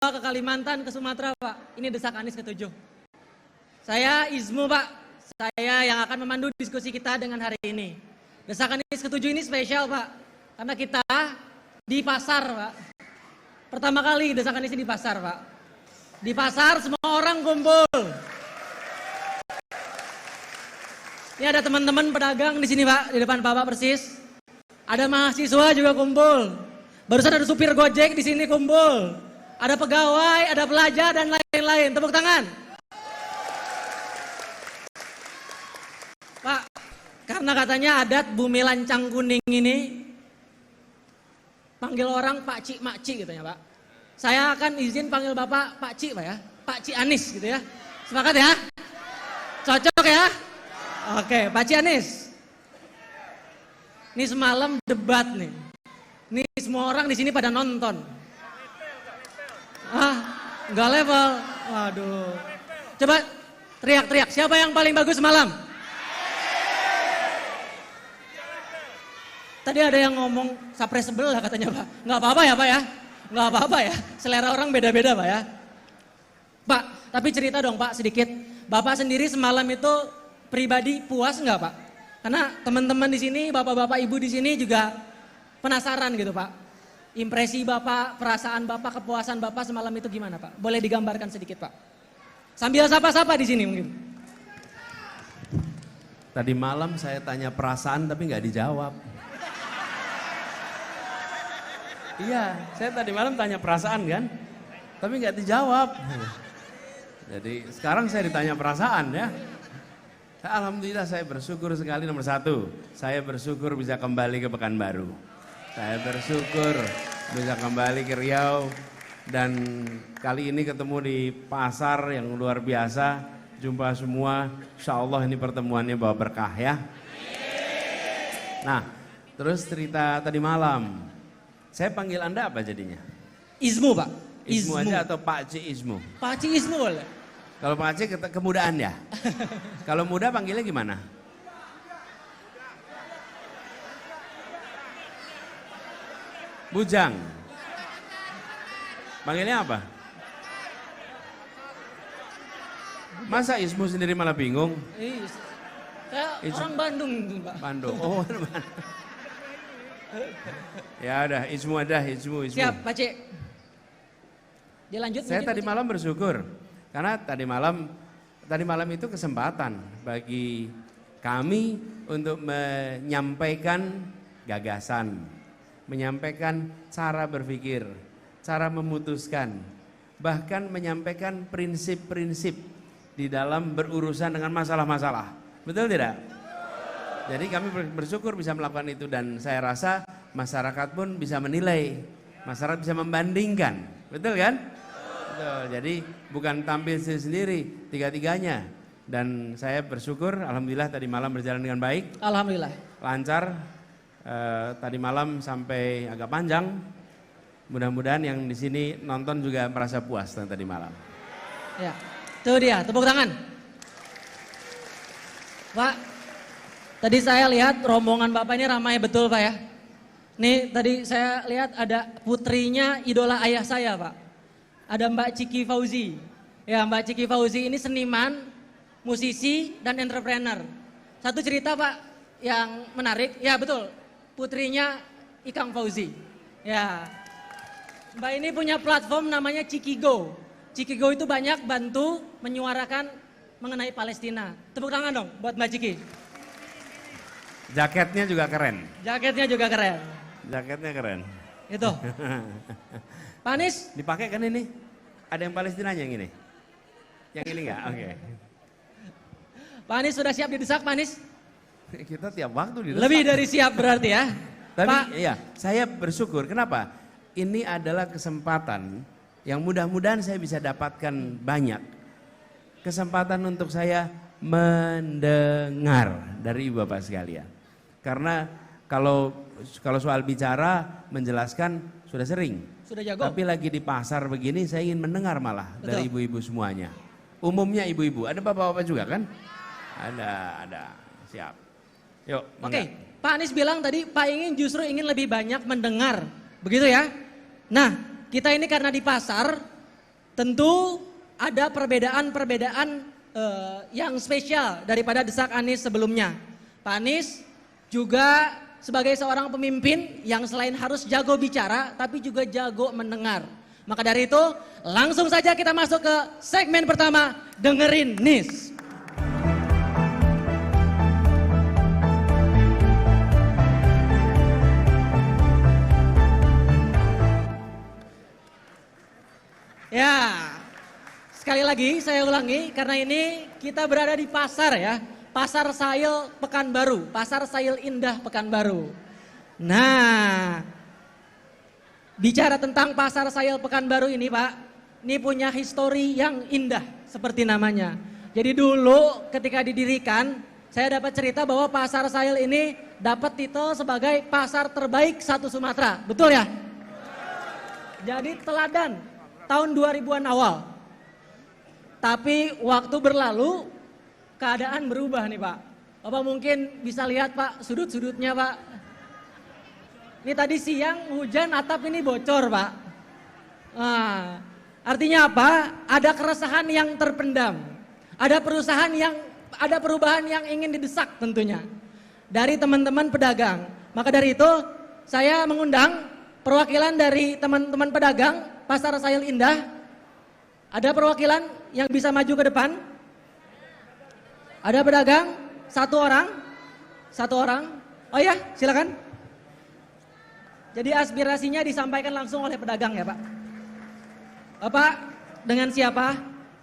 ke Kalimantan, ke Sumatera Pak. Ini desak Anies ke-7. Saya Izmu Pak, saya yang akan memandu diskusi kita dengan hari ini. Desak Anies ke-7 ini spesial Pak, karena kita di pasar Pak. Pertama kali desak Anies ini di pasar Pak. Di pasar semua orang kumpul. Ini ada teman-teman pedagang di sini Pak, di depan Bapak persis. Ada mahasiswa juga kumpul. Barusan ada supir Gojek di sini kumpul. Ada pegawai, ada pelajar dan lain-lain. Tepuk tangan. Pak, karena katanya adat bumi lancang kuning ini panggil orang Pak Cik, Mak Cik gitu ya Pak. Saya akan izin panggil Bapak Pak Cik Pak ya. Pak Cik Anies gitu ya. Sepakat ya? Cocok ya? Oke, Pak Cik Anies. Ini semalam debat nih. Ini semua orang di sini pada nonton. Enggak level. Waduh. Coba teriak-teriak. Siapa yang paling bagus semalam? Tadi ada yang ngomong sapres sebelah katanya Pak. Enggak apa-apa ya Pak ya. Enggak apa-apa ya. Selera orang beda-beda Pak ya. Pak, tapi cerita dong Pak sedikit. Bapak sendiri semalam itu pribadi puas enggak Pak? Karena teman-teman di sini, bapak-bapak ibu di sini juga penasaran gitu Pak. Impresi Bapak, perasaan Bapak, kepuasan Bapak semalam itu gimana Pak? Boleh digambarkan sedikit Pak? Sambil sapa-sapa di sini mungkin. Tadi malam saya tanya perasaan tapi nggak dijawab. Iya, saya tadi malam tanya perasaan kan, tapi nggak dijawab. Jadi sekarang saya ditanya perasaan ya. Alhamdulillah saya bersyukur sekali nomor satu. Saya bersyukur bisa kembali ke Pekanbaru. Saya bersyukur bisa kembali ke Riau. Dan kali ini ketemu di pasar yang luar biasa. Jumpa semua. Insya Allah ini pertemuannya bawa berkah ya. Nah terus cerita tadi malam. Saya panggil Anda apa jadinya? Izmu Pak. Izmu aja atau Pak Cik Izmu? Pak Cik Izmu boleh. Kalau Pak Cik kemudaan ya? Kalau muda panggilnya gimana? Bujang. Panggilnya apa? Masa Ismu sendiri malah bingung? Saya orang Bandung Pak. Bandung. Oh, ya udah, Ismu ada, Ismu. Siap, Pak Cik. Dilanjut. Saya tadi malam bersyukur. Karena tadi malam itu kesempatan bagi kami untuk menyampaikan gagasan, menyampaikan cara berpikir, cara memutuskan, bahkan menyampaikan prinsip-prinsip di dalam berurusan dengan masalah-masalah. Betul tidak? Jadi kami bersyukur bisa melakukan itu dan saya rasa masyarakat pun bisa menilai, masyarakat bisa membandingkan. Betul kan? Jadi bukan tampil sendiri tiga-tiganya dan saya bersyukur alhamdulillah tadi malam berjalan dengan baik. Alhamdulillah. Lancar. Tadi malam sampai agak panjang. Mudah-mudahan yang di sini nonton juga merasa puas tadi malam. Ya, itu dia tepuk tangan. Pak, tadi saya lihat rombongan Bapak ini ramai betul Pak ya. Nih tadi saya lihat ada putrinya idola ayah saya Pak. Ada Mbak Ciki Fauzi. Ya, Mbak Ciki Fauzi ini seniman, musisi, dan entrepreneur. Satu cerita Pak yang menarik. Ya betul, putrinya Ikang Fauzi. Ya, Mbak ini punya platform namanya Cikigo. Cikigo itu banyak bantu menyuarakan mengenai Palestina. Tepuk tangan dong buat Mbak Ciki. Jaketnya juga keren. Jaketnya juga keren. Jaketnya keren. Itu. Pak Anies. Dipakai kan ini? Ada yang Palestinanya yang ini? Yang ini enggak? Oke. Pak Anies sudah siap didesak Pak Anies? Kita tiap waktu didesak. Lebih dari siap berarti ya. Tapi Pak, iya, saya bersyukur. Kenapa? Ini adalah kesempatan yang mudah-mudahan saya bisa dapatkan banyak. Kesempatan untuk saya mendengar dari ibu bapak sekalian. Karena kalau soal bicara, menjelaskan sudah sering. Sudah jago. Tapi lagi di pasar begini saya ingin mendengar malah. Betul. Dari ibu-ibu semuanya. Umumnya ibu-ibu. Ada bapak-bapak juga kan? Ada. Siap. Yuk. Oke. Pak Anies bilang tadi Pak justru ingin lebih banyak mendengar. Begitu ya? Nah, kita ini karena di pasar, tentu ada perbedaan-perbedaan yang spesial daripada desak Anies sebelumnya. Pak Anies juga sebagai seorang pemimpin yang selain harus jago bicara, tapi juga jago mendengar. Maka dari itu, langsung saja kita masuk ke segmen pertama, dengerin Nis. Ya, sekali lagi saya ulangi karena ini kita berada di pasar ya. Pasar Sail Pekanbaru, Pasar Sail Indah Pekanbaru. Nah, bicara tentang Pasar Sail Pekanbaru ini Pak, ini punya histori yang indah seperti namanya. Jadi dulu ketika didirikan, saya dapat cerita bahwa Pasar Sail ini dapat titel sebagai pasar terbaik satu Sumatera, betul ya? Jadi teladan tahun 2000-an awal. Tapi waktu berlalu, keadaan berubah nih Pak. Bapak mungkin bisa lihat Pak, sudut-sudutnya Pak. Ini tadi siang hujan, atap ini bocor Pak. Nah, artinya apa? Ada keresahan yang terpendam. Ada perubahan yang ingin didesak tentunya. Dari teman-teman pedagang. Maka dari itu, saya mengundang perwakilan dari teman-teman pedagang Pasar Sail Indah. Ada perwakilan yang bisa maju ke depan? Ada pedagang? Satu orang? Oh ya, silakan. Jadi aspirasinya disampaikan langsung oleh pedagang ya Pak. Bapak dengan siapa?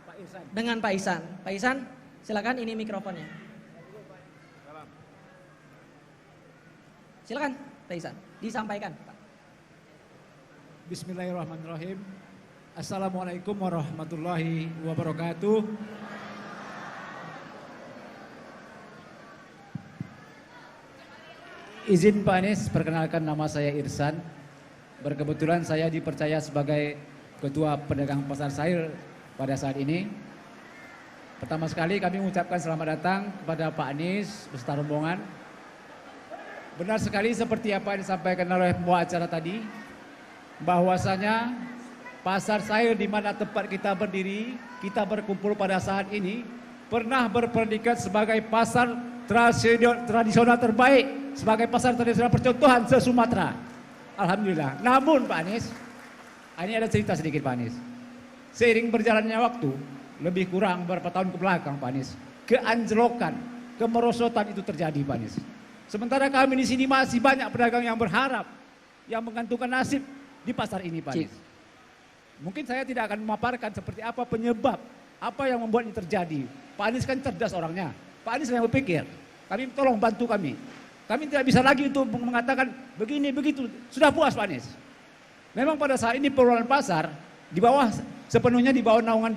Pak Ihsan. Dengan Pak Ihsan. Pak Ihsan, silakan, ini mikrofonnya. Silakan Pak Ihsan, disampaikan Pak. Bismillahirrahmanirrahim. Assalamualaikum warahmatullahi wabarakatuh. Izin Pak Anies, perkenalkan nama saya Irsan. Berkebetulan saya dipercaya sebagai Ketua Pedagang Pasar Sail pada saat ini. Pertama sekali kami mengucapkan selamat datang kepada Pak Anies beserta rombongan. Benar sekali seperti apa yang disampaikan oleh pembawa acara tadi, bahwasanya Pasar Sail di mana tempat kita berdiri, kita berkumpul pada saat ini, pernah berpredikat sebagai pasar tradisional terbaik, sebagai pasar tradisional percontohan se-Sumatera. Alhamdulillah. Namun Pak Anies, ini ada cerita sedikit Pak Anies. Seiring berjalannya waktu, lebih kurang beberapa tahun ke belakang Pak Anies, keanjlokan, kemerosotan itu terjadi Pak Anies. Sementara kami di sini masih banyak pedagang yang berharap, yang menggantungkan nasib di pasar ini Pak Anies. Mungkin saya tidak akan memaparkan seperti apa penyebab, apa yang membuat ini terjadi. Pak Anies kan cerdas orangnya. Pak Anies yang berpikir, kami tolong bantu kami. Kami tidak bisa lagi untuk mengatakan begini, begitu. Sudah puas Pak Anies. Memang pada saat ini pengelolaan pasar di bawah, sepenuhnya di bawah naungan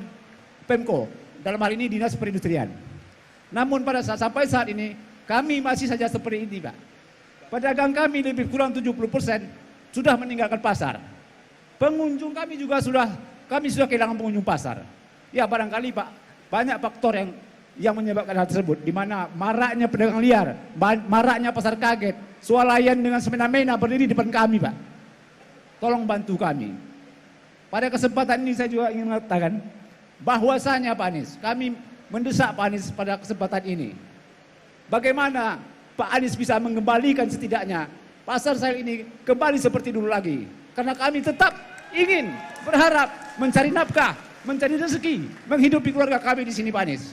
Pemko. Dalam hal ini Dinas Perindustrian. Namun pada sampai saat ini, kami masih saja seperti ini Pak. Pedagang kami lebih kurang 70% sudah meninggalkan pasar. Pengunjung kami juga kami sudah kehilangan pengunjung pasar. Ya barangkali Pak, banyak faktor yang menyebabkan hal tersebut. Di mana maraknya pedagang liar, maraknya pasar kaget, swalayan dengan semena-mena berdiri di depan kami Pak. Tolong bantu kami. Pada kesempatan ini saya juga ingin mengatakan bahwasanya Pak Anies, kami mendesak Pak Anies pada kesempatan ini. Bagaimana Pak Anies bisa mengembalikan setidaknya Pasar Sail ini kembali seperti dulu lagi. Karena kami tetap ingin, berharap mencari nafkah, mencari rezeki, menghidupi keluarga kami di sini Pak Anies.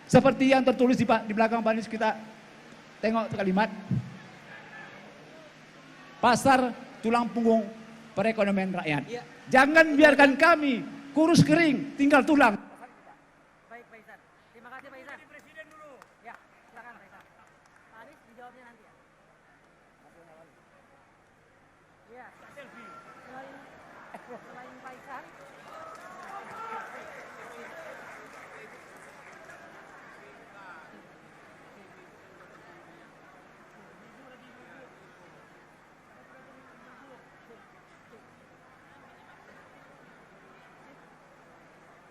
Seperti yang tertulis di belakang Pak Anies, kita tengok kalimat. Pasar tulang punggung perekonomian rakyat. Ya. Jangan biarkan kami kurus kering, tinggal tulang. Baik Pak Ihsan, terima kasih Pak Ihsan. Presiden dulu. Ya, silakan Pak Ihsan. Pak Anies dijawabnya nanti ya. Iya. Selain Pak Ihsan.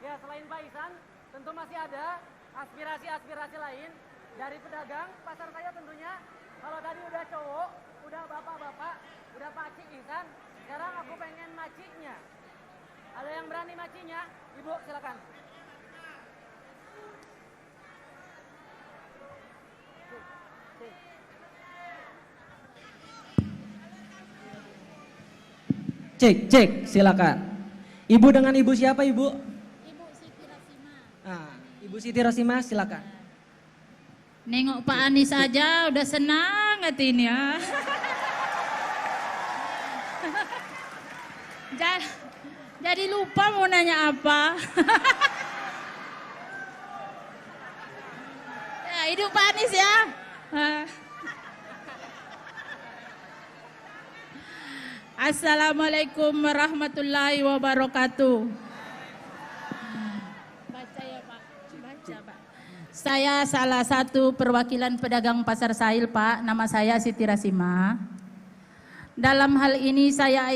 Ya, selain Pak Ihsan, tentu masih ada aspirasi-aspirasi lain dari pedagang pasar saya tentunya. Kalau tadi udah cowok, udah bapak-bapak, udah Pak Cik Ihsan, sekarang aku pengen maciknya. Ada yang berani macinya? Ibu silakan. Cek, silakan. Ibu dengan ibu siapa ibu? Ibu Siti Rasima. Nah, Ibu Siti Rasima silakan. Nengok Pak Anies aja udah senang hati ini ya. Jadi lupa mau nanya apa. Ya, hidup Pak Anies ya. Assalamualaikum warahmatullahi wabarakatuh. Baca ya Pak, baca Pak. Saya salah satu perwakilan pedagang Pasar Sahil Pak, nama saya Siti Rasima. Dalam hal ini saya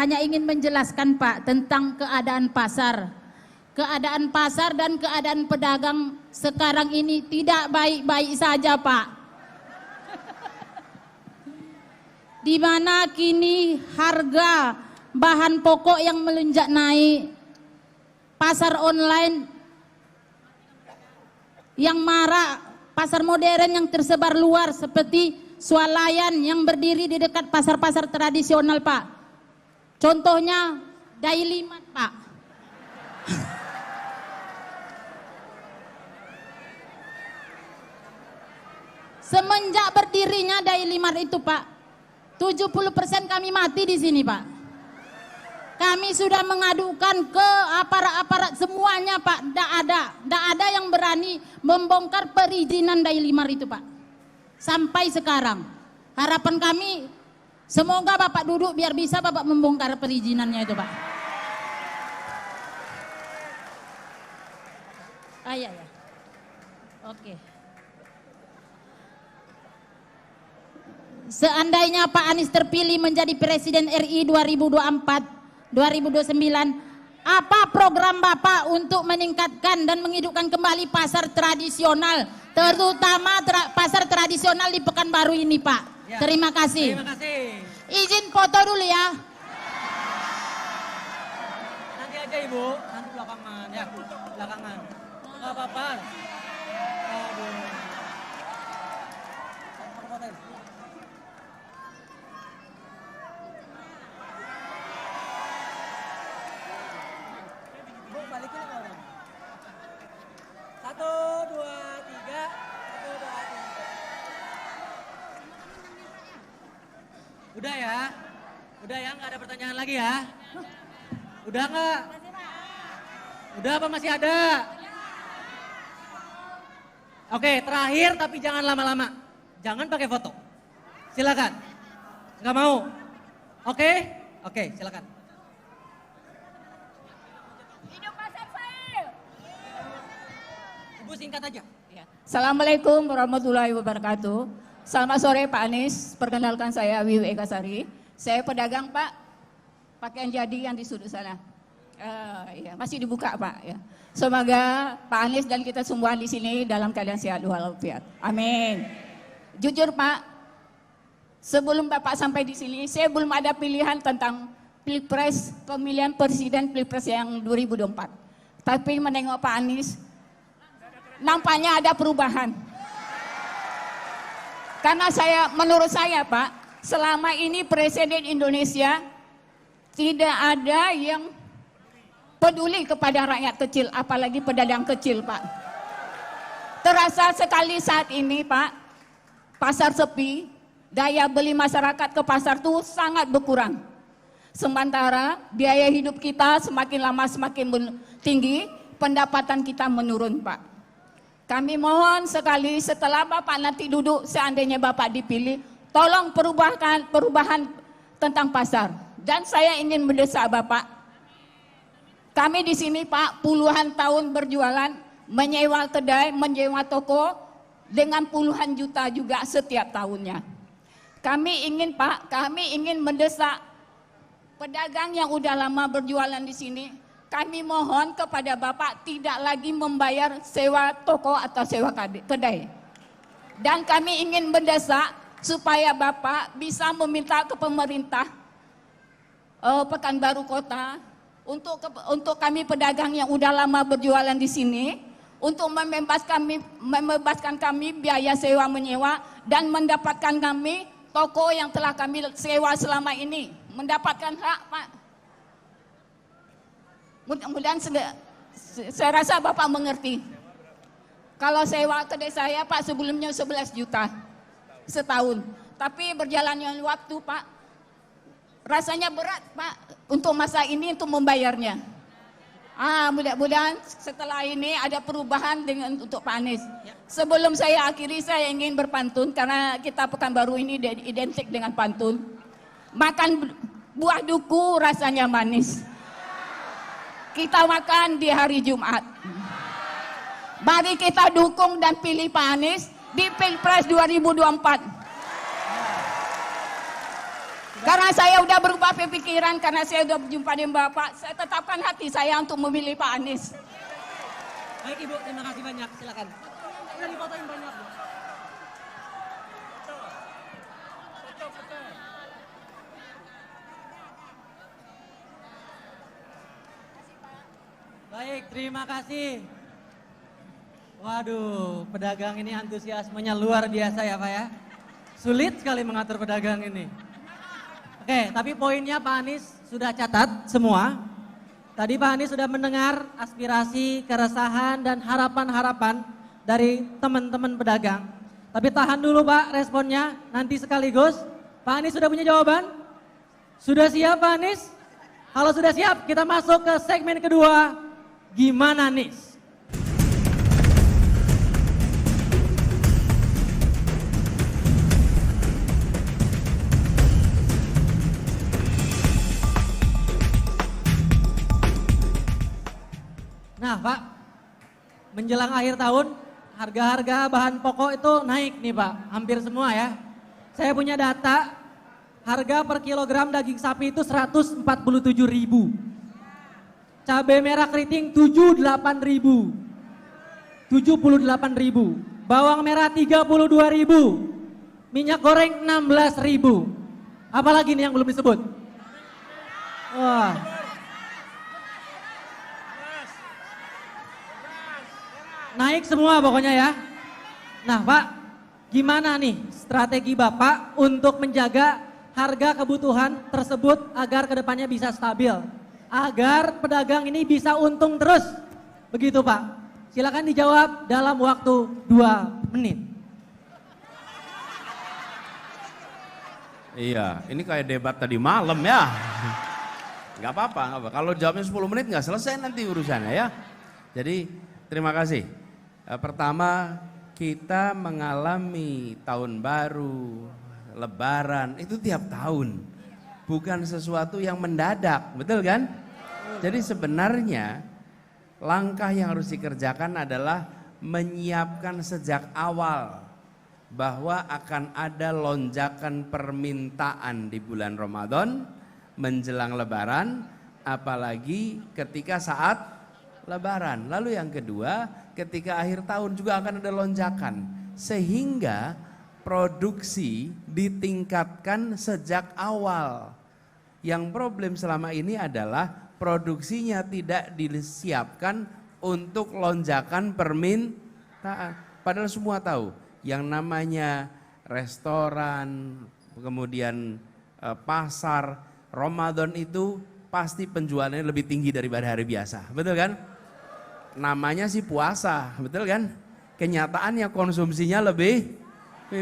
hanya ingin menjelaskan Pak tentang keadaan pasar. Keadaan pasar dan keadaan pedagang sekarang ini tidak baik-baik saja Pak. Di mana kini harga bahan pokok yang melonjak naik, pasar online yang marak, pasar modern yang tersebar luar seperti swalayan yang berdiri di dekat pasar-pasar tradisional Pak. Contohnya Daily Mart Pak. Semenjak berdirinya Daily Mart itu Pak, 70% kami mati di sini Pak. Kami sudah mengadukan ke aparat-aparat semuanya Pak. Tidak ada yang berani membongkar perizinan Daily Mart itu Pak. Sampai sekarang. Harapan kami semoga Bapak duduk biar bisa Bapak membongkar perizinannya itu Pak. Ya. Oke. Seandainya Pak Anies terpilih menjadi Presiden RI 2024-2029, apa program Bapak untuk meningkatkan dan menghidupkan kembali pasar tradisional, terutama pasar tradisional di Pekanbaru ini Pak? Ya. Terima kasih. Terima kasih. Izin foto dulu ya. Nanti aja Ibu, nanti belakangan ya, belakangan. Enggak apa-apa. Aduh. Udah ya, nggak ada pertanyaan lagi ya? Udah nggak? Udah apa masih ada? Oke, terakhir tapi jangan lama-lama. Jangan pakai foto. Silakan. Nggak mau? Oke, silakan. Hidup Pasar Sahil. Ibu singkat aja. Assalamualaikum warahmatullahi wabarakatuh. Selamat sore Pak Anies, perkenalkan saya Wiwi Ekasari. Saya pedagang Pak, pakaian jadi yang di sudut sana. Ya, masih dibuka Pak. Ya. Semoga Pak Anies dan kita semua di sini dalam keadaan sehat walafiat. Amin. Jujur Pak, sebelum Bapak sampai di sini, saya belum ada pilihan tentang Pilpres, pemilihan Presiden Pilpres yang 2024. Tapi menengok Pak Anies, nampaknya ada perubahan. Karena menurut saya Pak, selama ini Presiden Indonesia tidak ada yang peduli kepada rakyat kecil, apalagi pedagang kecil Pak. Terasa sekali saat ini Pak, pasar sepi, daya beli masyarakat ke pasar itu sangat berkurang. Sementara biaya hidup kita semakin lama semakin tinggi, pendapatan kita menurun Pak. Kami mohon sekali setelah Bapak nanti duduk, seandainya Bapak dipilih, tolong perubahan tentang pasar. Dan saya ingin mendesak Bapak, kami di sini Pak puluhan tahun berjualan, menyewa kedai, menyewa toko dengan puluhan juta juga setiap tahunnya. Kami ingin mendesak pedagang yang udah lama berjualan di sini. Kami mohon kepada Bapak tidak lagi membayar sewa toko atau sewa kedai. Dan kami ingin mendesak supaya Bapak bisa meminta ke pemerintah Pekanbaru Kota untuk kami pedagang yang udah lama berjualan di sini, untuk membebaskan kami biaya sewa menyewa dan mendapatkan kami toko yang telah kami sewa selama ini mendapatkan hak, Pak. Mudah-mudahan saya rasa Bapak mengerti. Kalau sewa kedai saya, Pak, sebelumnya 11 juta setahun. Tapi berjalannya waktu, Pak, rasanya berat, Pak, untuk masa ini untuk membayarnya. Mudah-mudahan setelah ini ada perubahan untuk Pak Anies. Sebelum saya akhiri, saya ingin berpantun karena kita Pekanbaru ini identik dengan pantun. Makan buah duku rasanya manis. Kita makan di hari Jumat. Mari kita dukung dan pilih Pak Anies di Pilpres 2024. Karena saya udah berubah pikiran, karena saya udah berjumpa dengan Bapak, saya tetapkan hati saya untuk memilih Pak Anies. Baik Ibu, terima kasih banyak. Silakan. Udah difotoin banyak. Bu. Baik, terima kasih. Waduh, pedagang ini antusiasmenya luar biasa ya Pak ya. Sulit sekali mengatur pedagang ini. Oke, tapi poinnya Pak Anies sudah catat semua. Tadi Pak Anies sudah mendengar aspirasi, keresahan, dan harapan-harapan dari teman-teman pedagang. Tapi tahan dulu Pak responnya, nanti sekaligus. Pak Anies sudah punya jawaban? Sudah siap Pak Anies? Kalau sudah siap, kita masuk ke segmen kedua. Gimana Nis? Nah Pak, menjelang akhir tahun harga-harga bahan pokok itu naik nih Pak, hampir semua ya. Saya punya data, harga per kilogram daging sapi itu 147.000. Cabai merah keriting 78.000. 78.000. Bawang merah 32.000. Minyak goreng 16.000. Apalagi nih yang belum disebut? Wah. Naik semua pokoknya ya. Nah Pak, gimana nih strategi Bapak untuk menjaga harga kebutuhan tersebut agar kedepannya bisa stabil? Agar pedagang ini bisa untung terus. Begitu Pak. Silakan dijawab dalam waktu 2 menit. Iya, ini kayak debat tadi malam ya. Gak apa-apa. Kalau jawabnya 10 menit gak selesai nanti urusannya ya. Jadi terima kasih. Pertama, kita mengalami tahun baru, lebaran, itu tiap tahun. Bukan sesuatu yang mendadak, betul kan? Jadi sebenarnya langkah yang harus dikerjakan adalah menyiapkan sejak awal bahwa akan ada lonjakan permintaan di bulan Ramadan menjelang lebaran, apalagi ketika saat lebaran. Lalu yang kedua, ketika akhir tahun juga akan ada lonjakan, sehingga produksi ditingkatkan sejak awal. Yang problem selama ini adalah produksinya tidak disiapkan untuk lonjakan permintaan. Padahal semua tahu yang namanya restoran, kemudian pasar, Ramadan itu pasti penjualannya lebih tinggi daripada hari biasa. Betul kan? Namanya sih puasa, betul kan? Kenyataannya konsumsinya lebih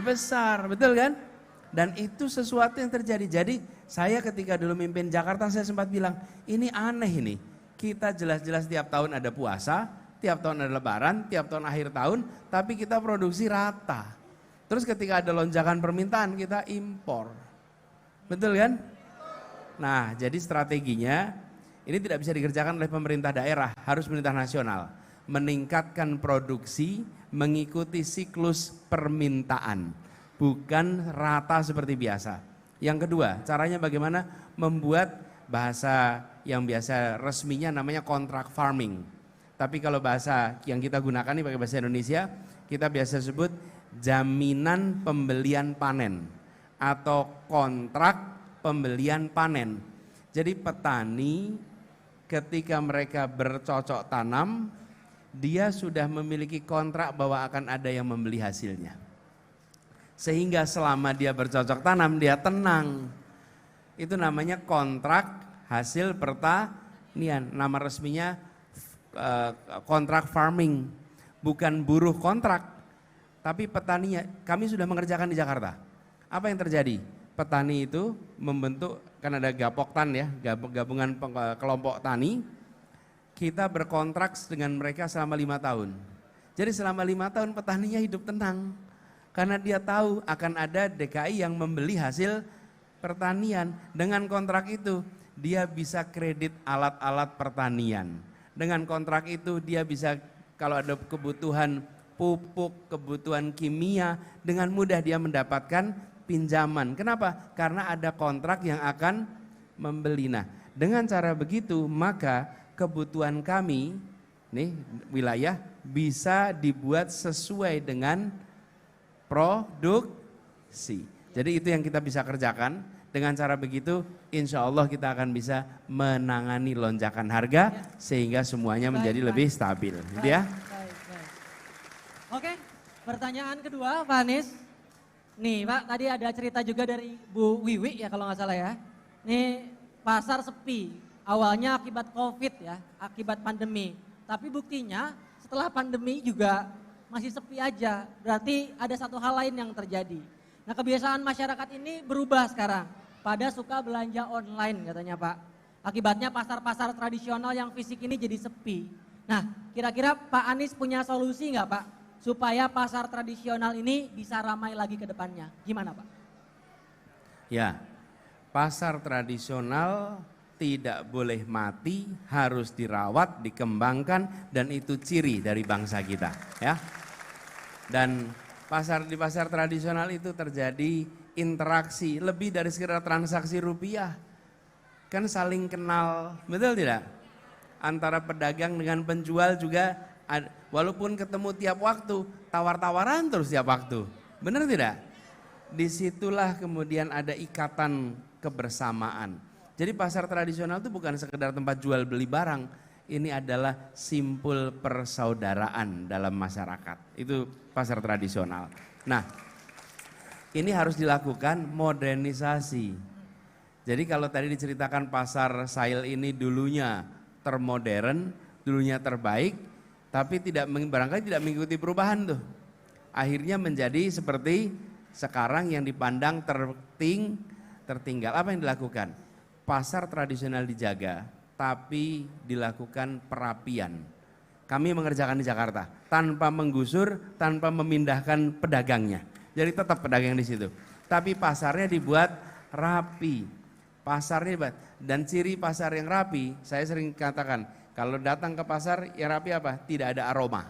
besar, betul kan? Dan itu sesuatu yang terjadi. Jadi saya ketika dulu mimpin Jakarta, saya sempat bilang, ini aneh ini. Kita jelas-jelas tiap tahun ada puasa, tiap tahun ada lebaran, tiap tahun akhir tahun, tapi kita produksi rata. Terus ketika ada lonjakan permintaan, kita impor. Betul kan? Nah, jadi strateginya ini tidak bisa dikerjakan oleh pemerintah daerah, harus pemerintah nasional. Meningkatkan produksi, mengikuti siklus permintaan, bukan rata seperti biasa. Yang kedua, caranya bagaimana? Membuat bahasa yang biasa resminya namanya kontrak farming. Tapi kalau bahasa yang kita gunakan ini pakai bahasa Indonesia, kita biasa sebut jaminan pembelian panen atau kontrak pembelian panen. Jadi petani ketika mereka bercocok tanam, dia sudah memiliki kontrak bahwa akan ada yang membeli hasilnya. Sehingga selama dia bercocok tanam, dia tenang. Itu namanya kontrak hasil pertanian. Nama resminya kontrak farming. Bukan buruh kontrak, tapi petaninya. Kami sudah mengerjakan di Jakarta. Apa yang terjadi? Petani itu membentuk, kan ada gapoktan ya, gabungan kelompok tani. Kita berkontrak dengan mereka selama 5 tahun. Jadi selama 5 tahun petaninya hidup tenang. Karena dia tahu akan ada DKI yang membeli hasil pertanian. Dengan kontrak itu dia bisa kredit alat-alat pertanian. Dengan kontrak itu dia bisa, kalau ada kebutuhan pupuk, kebutuhan kimia, dengan mudah dia mendapatkan pinjaman. Kenapa? Karena ada kontrak yang akan membeli. Nah, dengan cara begitu maka kebutuhan kami nih wilayah bisa dibuat sesuai dengan produksi. Jadi itu yang kita bisa kerjakan. Dengan cara begitu insya Allah kita akan bisa menangani lonjakan harga sehingga semuanya menjadi lebih stabil. Gitu ya. Baik. Oke, pertanyaan kedua Pak Anies. Nih Pak, tadi ada cerita juga dari Bu Wiwi ya kalau nggak salah ya. Nih pasar sepi, awalnya akibat COVID ya, akibat pandemi. Tapi buktinya setelah pandemi juga masih sepi aja. Berarti ada satu hal lain yang terjadi. Nah kebiasaan masyarakat ini berubah sekarang. Pada suka belanja online katanya Pak. Akibatnya pasar-pasar tradisional yang fisik ini jadi sepi. Nah kira-kira Pak Anies punya solusi nggak Pak? Supaya pasar tradisional ini bisa ramai lagi ke depannya. Gimana Pak? Ya, pasar tradisional tidak boleh mati, harus dirawat, dikembangkan, dan itu ciri dari bangsa kita. Ya. Dan di pasar tradisional itu terjadi interaksi lebih dari sekedar transaksi rupiah. Kan saling kenal, betul tidak? Antara pedagang dengan penjual juga, walaupun ketemu tiap waktu, tawar-tawaran terus tiap waktu. Benar tidak? Disitulah kemudian ada ikatan kebersamaan. Jadi pasar tradisional itu bukan sekedar tempat jual beli barang, ini adalah simpul persaudaraan dalam masyarakat. Itu pasar tradisional. Nah, ini harus dilakukan modernisasi. Jadi kalau tadi diceritakan pasar Sahil ini dulunya termodern, dulunya terbaik, tapi barangkali tidak mengikuti perubahan tuh. Akhirnya menjadi seperti sekarang yang dipandang tertinggal. Apa yang dilakukan? Pasar tradisional dijaga, tapi dilakukan perapian. Kami mengerjakan di Jakarta tanpa menggusur, tanpa memindahkan pedagangnya. Jadi tetap pedagang di situ. Tapi pasarnya dibuat rapi. Pasarnya dibuat, dan ciri pasar yang rapi, saya sering katakan, kalau datang ke pasar ya rapi apa? Tidak ada aroma.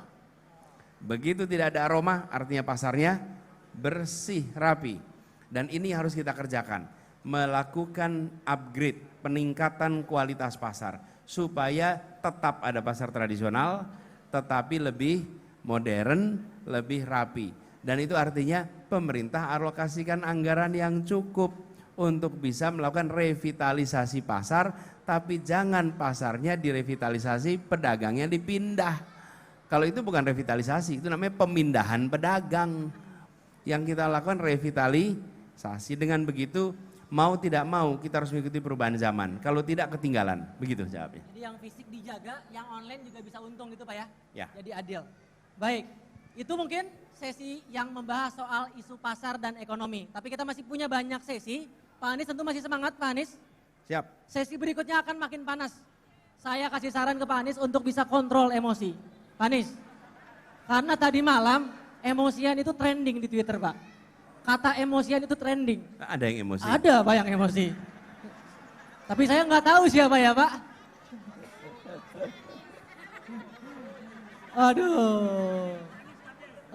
Begitu tidak ada aroma, artinya pasarnya bersih, rapi. Dan ini harus kita kerjakan. Melakukan upgrade, peningkatan kualitas pasar supaya tetap ada pasar tradisional tetapi lebih modern, lebih rapi. Dan itu artinya pemerintah alokasikan anggaran yang cukup untuk bisa melakukan revitalisasi pasar, tapi jangan pasarnya direvitalisasi, pedagangnya dipindah. Kalau itu bukan revitalisasi, itu namanya pemindahan pedagang. Yang kita lakukan revitalisasi. Dengan begitu mau tidak mau kita harus mengikuti perubahan zaman. Kalau tidak ketinggalan. Begitu jawabnya. Jadi yang fisik dijaga, yang online juga bisa untung gitu Pak ya? Ya. Jadi adil. Baik, itu mungkin sesi yang membahas soal isu pasar dan ekonomi. Tapi kita masih punya banyak sesi. Pak Anies tentu masih semangat Pak Anies. Siap. Sesi berikutnya akan makin panas. Saya kasih saran ke Pak Anies untuk bisa kontrol emosi. Pak Anies, karena tadi malam emosian itu trending di Twitter Pak. Kata emosian itu trending. Ada yang emosi? Ada Pak yang emosi. Tapi saya nggak tahu siapa ya Pak. Aduh.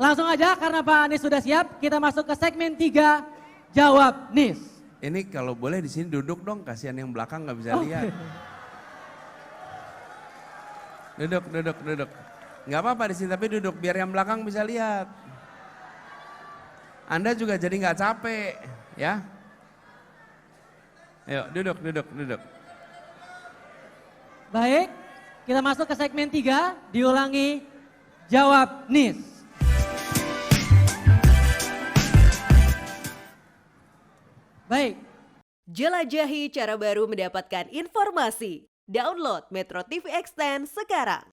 Langsung aja karena Pak Anies sudah siap, kita masuk ke segmen 3 Jawab Nis. Ini kalau boleh di sini duduk dong, kasihan yang belakang nggak bisa lihat. Duduk. Nggak apa-apa di sini tapi duduk biar yang belakang bisa lihat. Anda juga jadi nggak capek, ya. Ayo duduk. Baik, kita masuk ke segmen 3, diulangi jawab NIS. Baik, Jelajahi cara baru mendapatkan informasi. Download Metro TV Extend sekarang.